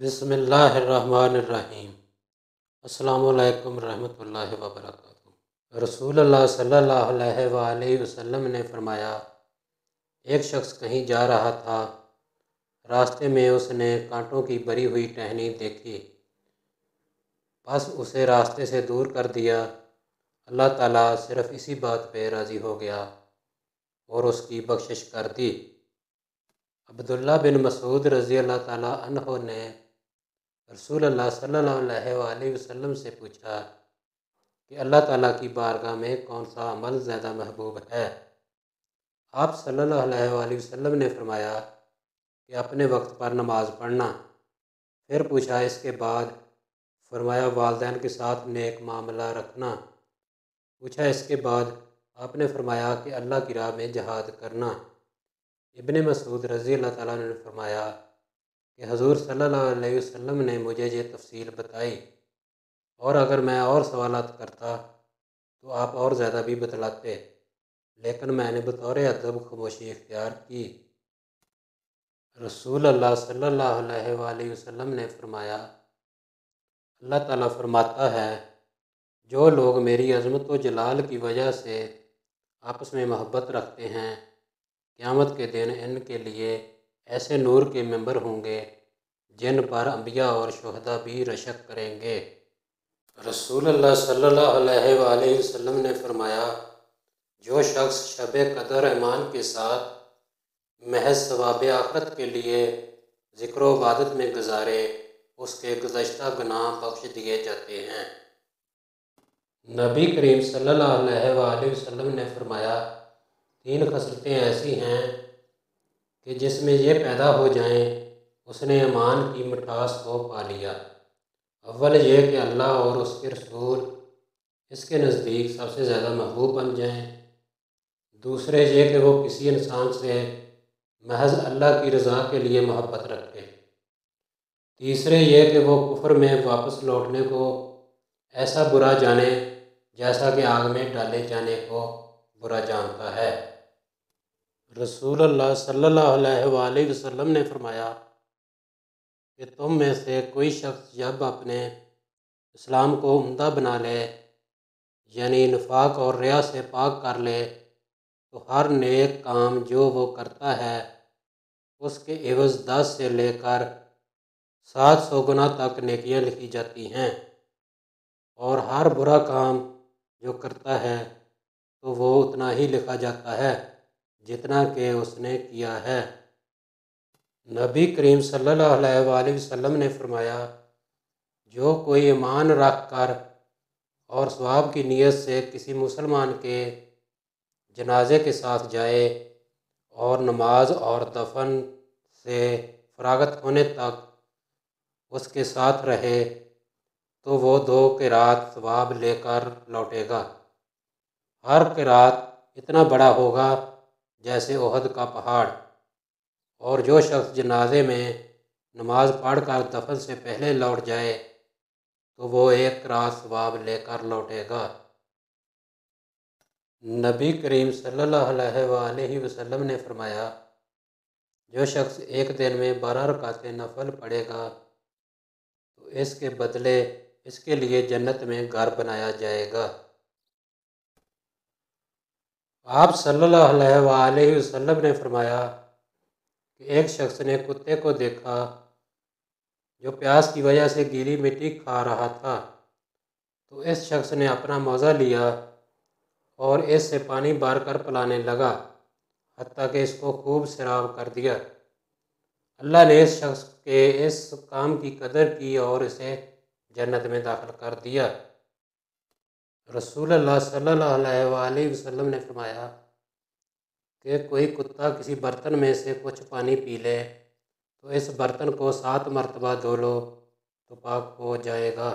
بسم اللہ الرحمن الرحیم۔ السلام علیکم ورحمۃ اللہ وبرکاتہ۔ رسول اللہ صلی اللہ علیہ وآلہ وسلم نے فرمایا، ایک شخص کہیں جا رہا تھا، راستے میں اس نے کانٹوں کی بھری ہوئی ٹہنی دیکھی، بس اسے راستے سے دور کر دیا۔ اللہ تعالیٰ صرف اسی بات پہ راضی ہو گیا اور اس کی بخشش کر دی۔ عبداللہ بن مسعود رضی اللہ تعالیٰ عنہ نے رسول اللہ صلی اللہ علیہ وآلہ وسلم سے پوچھا کہ اللہ تعالیٰ کی بارگاہ میں کون سا عمل زیادہ محبوب ہے؟ آپ صلی اللہ علیہ وآلہ وسلم نے فرمایا کہ اپنے وقت پر نماز پڑھنا۔ پھر پوچھا اس کے بعد؟ فرمایا والدین کے ساتھ نیک معاملہ رکھنا۔ پوچھا اس کے بعد؟ آپ نے فرمایا کہ اللہ کی راہ میں جہاد کرنا۔ ابن مسعود رضی اللہ تعالیٰ نے فرمایا کہ حضور صلی اللہ علیہ وسلم نے مجھے یہ تفصیل بتائی، اور اگر میں اور سوالات کرتا تو آپ اور زیادہ بھی بتلاتے، لیکن میں نے بطور ادب خاموشی اختیار کی۔ رسول اللہ صلی اللہ علیہ وآلہ وسلم نے فرمایا، اللہ تعالیٰ فرماتا ہے، جو لوگ میری عظمت و جلال کی وجہ سے آپس میں محبت رکھتے ہیں، قیامت کے دن ان کے لیے ایسے نور کے ممبر ہوں گے جن پر انبیاء اور شہداء بھی رشک کریں گے۔ رسول اللہ صلی اللہ علیہ وآلہ وسلم نے فرمایا، جو شخص شب قدر ایمان کے ساتھ محض ثواب آخرت کے لیے ذکر و عبادت میں گزارے، اس کے گزشتہ گناہ بخش دیے جاتے ہیں۔ نبی کریم صلی اللہ علیہ وآلہ وسلم نے فرمایا، 3 خصلتیں ایسی ہیں کہ جس میں یہ پیدا ہو جائیں اس نے ایمان کی مٹھاس کو پا لیا۔ اول یہ کہ اللہ اور اس کے رسول اس کے نزدیک سب سے زیادہ محبوب بن جائیں۔ دوسرے یہ کہ وہ کسی انسان سے محض اللہ کی رضا کے لیے محبت رکھے۔ تیسرے یہ کہ وہ کفر میں واپس لوٹنے کو ایسا برا جانے جیسا کہ آگ میں ڈالے جانے کو برا جانتا ہے۔ رسول اللہ صلی اللہ علیہ وآلہ وسلم نے فرمایا کہ تم میں سے کوئی شخص جب اپنے اسلام کو عمدہ بنا لے، یعنی نفاق اور ریا سے پاک کر لے، تو ہر نیک کام جو وہ کرتا ہے اس کے عوض 10 سے لے کر 700 گنا تک نیکیاں لکھی جاتی ہیں، اور ہر برا کام جو کرتا ہے تو وہ اتنا ہی لکھا جاتا ہے جتنا کہ اس نے کیا ہے۔ نبی کریم صلی اللہ علیہ وآلہ وسلم نے فرمایا، جو کوئی ایمان رکھ کر اور ثواب کی نیت سے کسی مسلمان کے جنازے کے ساتھ جائے اور نماز اور دفن سے فراغت ہونے تک اس کے ساتھ رہے تو وہ 2 قرات ثواب لے کر لوٹے گا۔ ہر قرات اتنا بڑا ہوگا جیسے احد کا پہاڑ، اور جو شخص جنازے میں نماز پڑھ کر دفن سے پہلے لوٹ جائے تو وہ 1 قرات ثواب لے کر لوٹے گا۔ نبی کریم صلی اللہ علیہ وآلہ وسلم نے فرمایا، جو شخص ایک دن میں 12 رکعتیں نفل پڑھے گا تو اس کے بدلے اس کے لیے جنت میں گھر بنایا جائے گا۔ آپ صلی اللہ علیہ وآلہ وسلم نے فرمایا کہ ایک شخص نے کتے کو دیکھا جو پیاس کی وجہ سے گیلی مٹی کھا رہا تھا، تو اس شخص نے اپنا موزہ لیا اور اس سے پانی بھر کر پلانے لگا، حتیٰ کہ اس کو خوب سیراب کر دیا۔ اللہ نے اس شخص کے اس کام کی قدر کی اور اسے جنت میں داخل کر دیا۔ رسول اللہ صلی اللہ علیہ وآلہ وسلم نے فرمایا کہ کوئی کتا کسی برتن میں سے کچھ پانی پی لے تو اس برتن کو 7 مرتبہ دھو لو تو پاک ہو جائے گا۔